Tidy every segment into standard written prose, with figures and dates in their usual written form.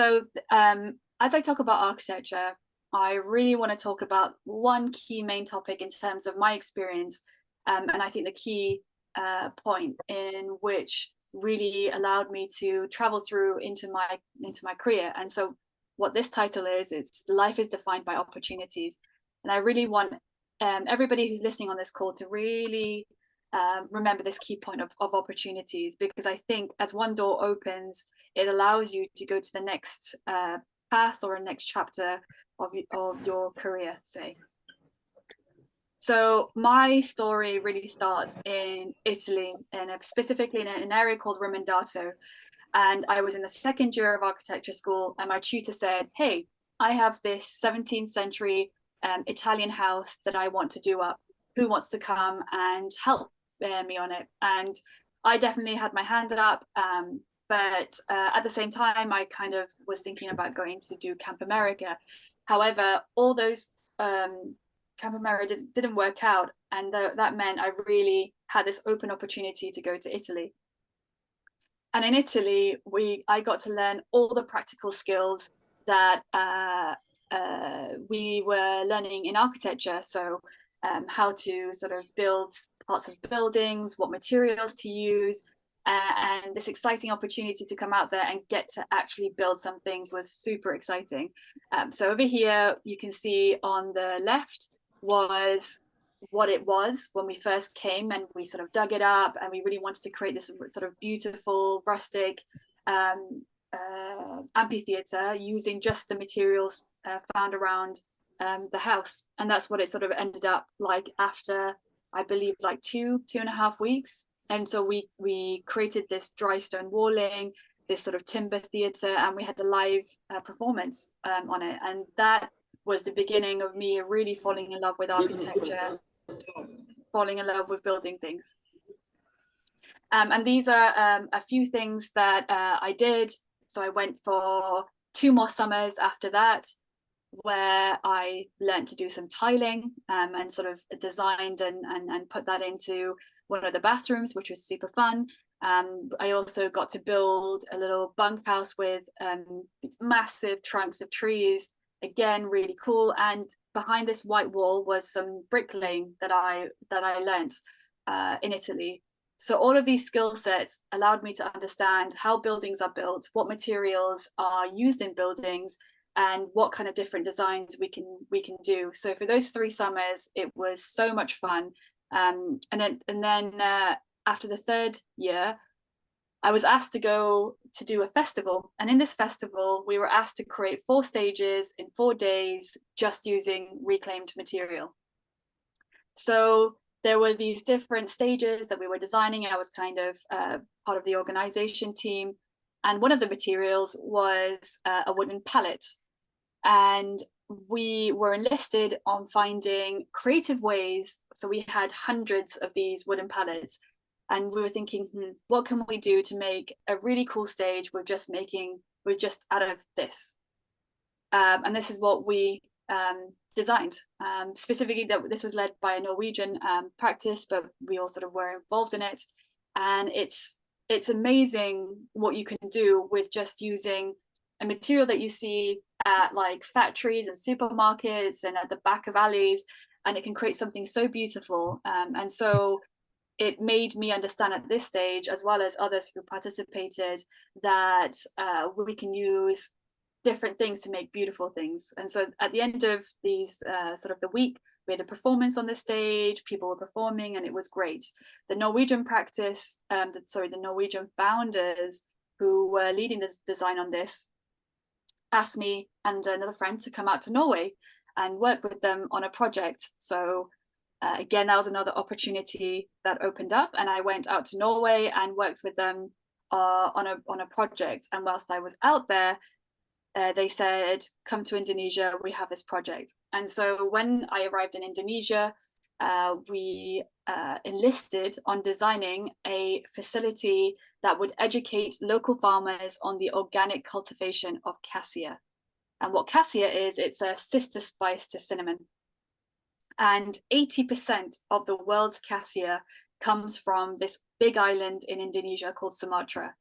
So, as I talk about architecture, I really want to talk about one key main topic in terms of my experience, and I think the key point in which really allowed me to travel through into my career. And so, what this title is, it's life is defined by opportunities, and I really want everybody who's listening on this call to really remember this key point of opportunities, because I think as one door opens, it allows you to go to the next path or a next chapter of your career, say. So my story really starts in Italy, and specifically in an area called Rimendato. And I was in the second year of architecture school, and my tutor said, "Hey, I have this 17th century Italian house that I want to do up. Who wants to come and help me on it?" And I definitely had my hand up. But at the same time, I kind of was thinking about going to do Camp America. However, all those Camp America didn't work out. And that meant I really had this open opportunity to go to Italy. And in Italy, I got to learn all the practical skills that we were learning in architecture. So how to sort of build parts of buildings, what materials to use, and this exciting opportunity to come out there and get to actually build some things was super exciting. So over here, you can see on the left was what it was when we first came, and we sort of dug it up, and we really wanted to create this sort of beautiful rustic amphitheater using just the materials found around the house. And that's what it sort of ended up like after, I believe, like 2.5 weeks. And so we created this dry stone walling, this sort of timber theater, and we had the live performance on it. And that was the beginning of me really falling in love with architecture, falling in love with building things. And these are a few things that I did. So I went for 2 more summers after that, where I learned to do some tiling and sort of designed and put that into one of the bathrooms, which was super fun. I also got to build a little bunkhouse with these massive trunks of trees. Again, really cool. And behind this white wall was some bricklaying that I learned in Italy. So all of these skill sets allowed me to understand how buildings are built, what materials are used in buildings, and what kind of different designs we can do. So for those 3 summers, it was so much fun. And then after the 3rd year, I was asked to go to do a festival. And in this festival, we were asked to create 4 stages in 4 days, just using reclaimed material. So there were these different stages that we were designing. I was kind of part of the organization team. And one of the materials was a wooden pallet. And we were enlisted on finding creative ways. So we had hundreds of these wooden pallets. And we were thinking, what can we do to make a really cool stage with just out of this? And this is what we designed. Specifically, that this was led by a Norwegian practice, but we all sort of were involved in it. And it's amazing what you can do with just using a material that you see at like factories and supermarkets and at the back of alleys, and it can create something so beautiful. And so it made me understand at this stage, as well as others who participated, that we can use different things to make beautiful things. And so at the end of these sort of the week, we had a performance on the stage, people were performing, and it was great. The Norwegian practice, the Norwegian founders who were leading the design on this asked me and another friend to come out to Norway and work with them on a project. So again, that was another opportunity that opened up, and I went out to Norway and worked with them on a project. And whilst I was out there, they said, "Come to Indonesia, we have this project." And so when I arrived in Indonesia, we enlisted on designing a facility that would educate local farmers on the organic cultivation of cassia. And what cassia is, it's a sister spice to cinnamon. And 80% of the world's cassia comes from this big island in Indonesia called Sumatra.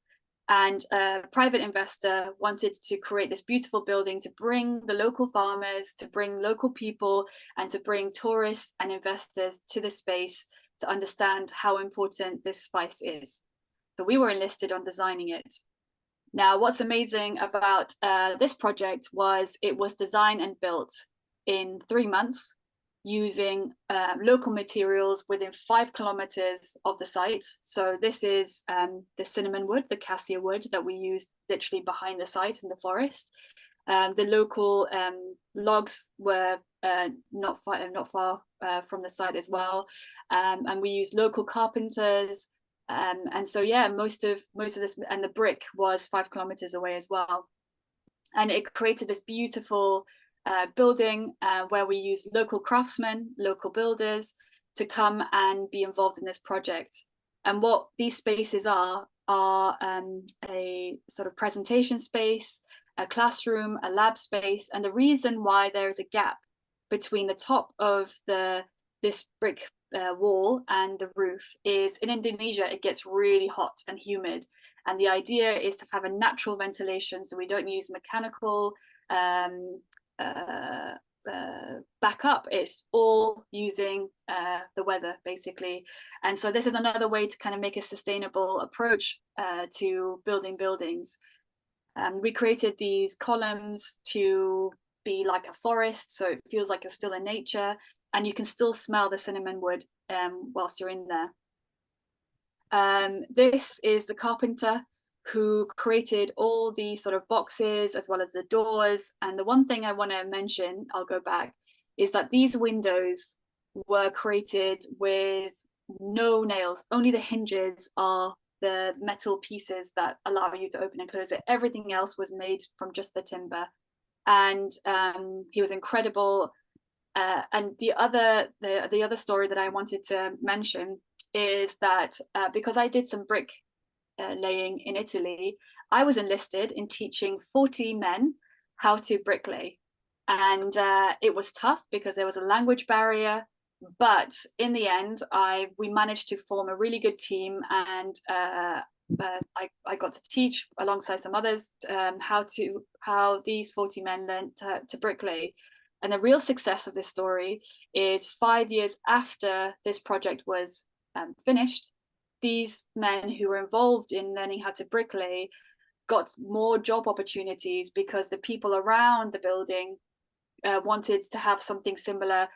And a private investor wanted to create this beautiful building to bring the local farmers, to bring local people, and to bring tourists and investors to the space to understand how important this spice is. So we were enlisted on designing it. Now, what's amazing about this project was it was designed and built in 3 months using local materials within 5 kilometers of the site. So this is the cinnamon wood, the cassia wood that we use literally behind the site in the forest. The local logs were not far from the site as well, and we used local carpenters. And so yeah, most of this, and the brick was 5 kilometers away as well, and it created this beautiful building where we use local craftsmen, local builders to come and be involved in this project. And what these spaces are a sort of presentation space, a classroom, a lab space. And the reason why there is a gap between the top of this brick wall and the roof is in Indonesia, it gets really hot and humid. And the idea is to have a natural ventilation, so we don't use mechanical backup. It's all using the weather, basically. And so this is another way to kind of make a sustainable approach to building buildings. We created these columns to be like a forest, so it feels like you're still in nature, and you can still smell the cinnamon wood whilst you're in there. This is the carpenter who created all these sort of boxes as well as the doors. And the one thing I want to mention, I'll go back, is that these windows were created with no nails. Only the hinges are the metal pieces that allow you to open and close it. Everything else was made from just the timber. And he was incredible. And the other story that I wanted to mention is that because I did some brick laying in Italy, I was enlisted in teaching 40 men how to bricklay. And it was tough because there was a language barrier. But in the end, we managed to form a really good team, and I got to teach alongside some others how these 40 men learned to bricklay. And the real success of this story is 5 years after this project was finished, these men who were involved in learning how to bricklay got more job opportunities because the people around the building wanted to have something similar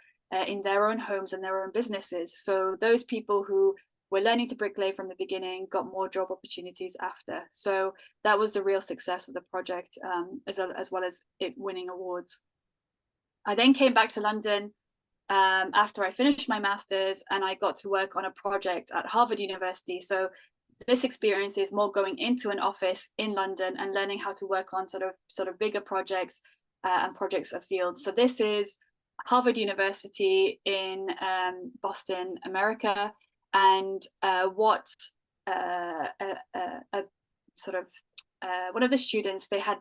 in their own homes and their own businesses. So those people who were learning to bricklay from the beginning got more job opportunities after. So that was the real success of the project, as well as it winning awards. I then came back to London after I finished my master's, and I got to work on a project at Harvard University. So this experience is more going into an office in London and learning how to work on sort of bigger projects and projects afield. So this is Harvard University in Boston, America, and one of the students, they had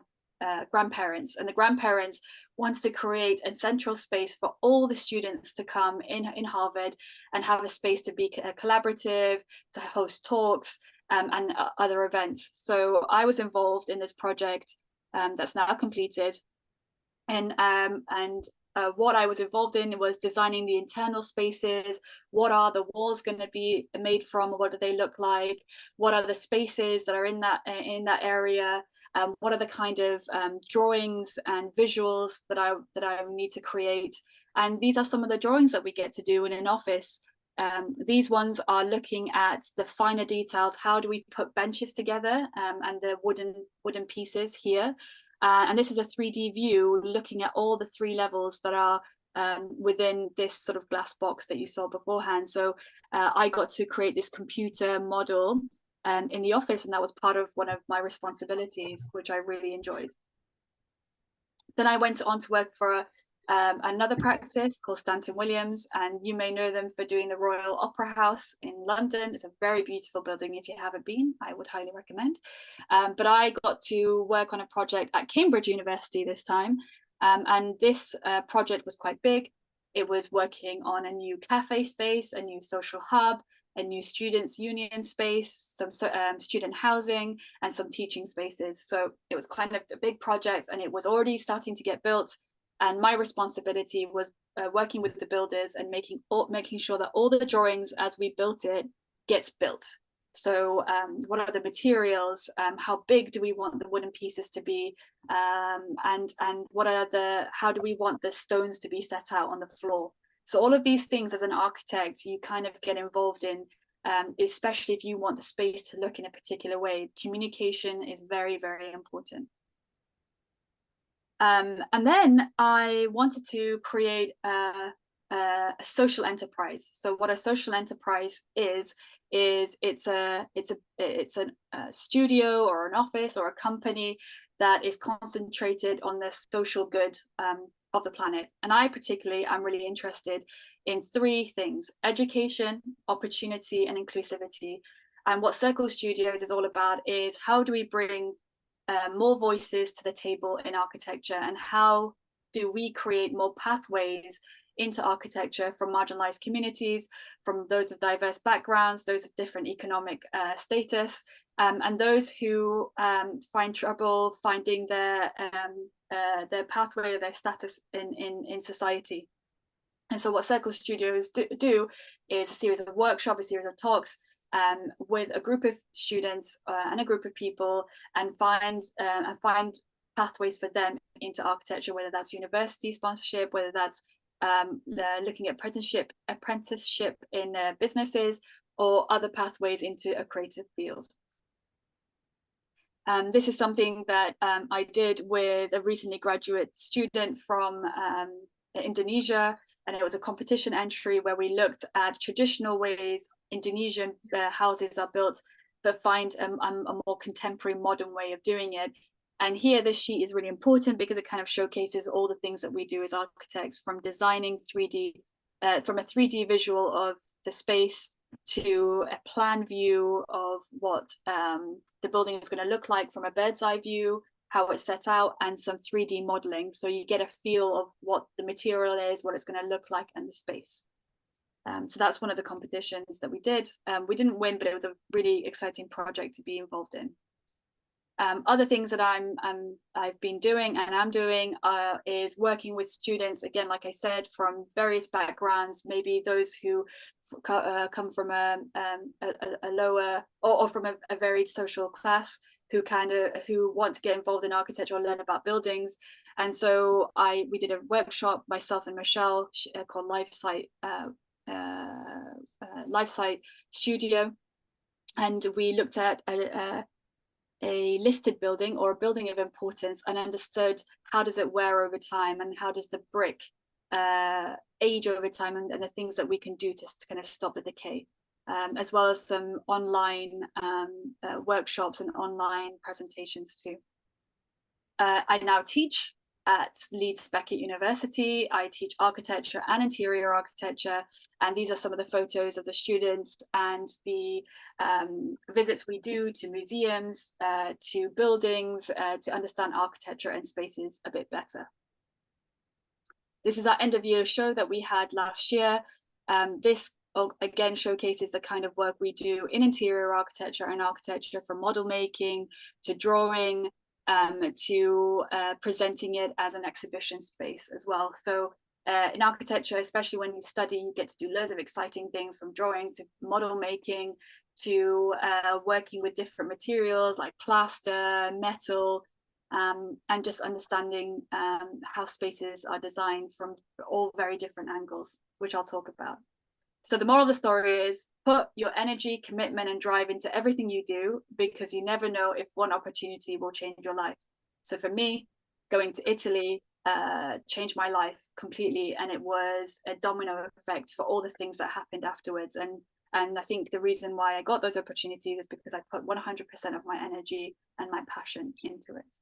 grandparents, and the grandparents wants to create a central space for all the students to come in Harvard and have a space to be collaborative, to host talks and other events. So I was involved in this project that's now completed, and what I was involved in was designing the internal spaces. What are the walls going to be made from? What do they look like? What are the spaces that are in that area? What are the kind of drawings and visuals that I need to create? And these are some of the drawings that we get to do in an office. These ones are looking at the finer details. How do we put benches together and the wooden pieces here? And this is a 3D view looking at all the 3 levels that are within this sort of glass box that you saw beforehand. So I got to create this computer model in the office, and that was part of one of my responsibilities, which I really enjoyed. Then I went on to work for another practice called Stanton Williams, and you may know them for doing the Royal Opera House in London. It's a very beautiful building. If you haven't been, I would highly recommend. But I got to work on a project at Cambridge University this time, and this project was quite big. It was working on a new cafe space, a new social hub, a new students union space, some student housing, and some teaching spaces. So it was kind of a big project, and it was already starting to get built. And my responsibility was working with the builders and making sure that all the drawings as we built it gets built. So what are the materials? How big do we want the wooden pieces to be? And what are how do we want the stones to be set out on the floor? So all of these things as an architect, you kind of get involved in, especially if you want the space to look in a particular way. Communication is very, very important. And then I wanted to create a social enterprise. So what a social enterprise is it's a studio or an office or a company that is concentrated on the social good of the planet. And I particularly am really interested in three things: education, opportunity, and inclusivity. And what Circle Studios is all about is how do we bring more voices to the table in architecture, and how do we create more pathways into architecture from marginalized communities, from those of diverse backgrounds, those of different economic status, and those who find trouble finding their pathway or their status in society. And so what Circle Studios do is a series of workshops, a series of talks with a group of students and a group of people, and find pathways for them into architecture, whether that's university sponsorship, whether that's looking at apprenticeship in businesses, or other pathways into a creative field. This is something that I did with a recently graduate student from Indonesia, and it was a competition entry where we looked at traditional ways Indonesian houses are built, but find a more contemporary, modern way of doing it. And here, this sheet is really important because it kind of showcases all the things that we do as architects, from designing 3D, from a 3D visual of the space to a plan view of what the building is going to look like from a bird's eye view, how it's set out, and some 3D modeling. So you get a feel of what the material is, what it's going to look like, and the space. So that's one of the competitions that we did. We didn't win, but it was a really exciting project to be involved in. Other things that I've been doing and am doing is working with students, again, like I said, from various backgrounds, maybe those who come from a lower or from a varied social class, who want to get involved in architecture or learn about buildings. And so we did a workshop, myself and Michelle, called LifeSite Studio, and we looked at a listed building or a building of importance and understood how does it wear over time, and how does the brick age over time, and the things that we can do to kind of stop the decay, as well as some online workshops and online presentations too. I now teach at Leeds Beckett University. I teach architecture and interior architecture, and these are some of the photos of the students and the visits we do to museums, to buildings, to understand architecture and spaces a bit better. This is our end of year show that we had last year. This again showcases the kind of work we do in interior architecture and architecture, from model making to drawing, to presenting it as an exhibition space as well. So in architecture, especially when you study, you get to do loads of exciting things, from drawing to model making to working with different materials like plaster, metal, and just understanding how spaces are designed from all very different angles, which I'll talk about. So the moral of the story is, put your energy, commitment, and drive into everything you do, because you never know if one opportunity will change your life. So for me, going to Italy changed my life completely, and it was a domino effect for all the things that happened afterwards. And I think the reason why I got those opportunities is because I put 100% of my energy and my passion into it.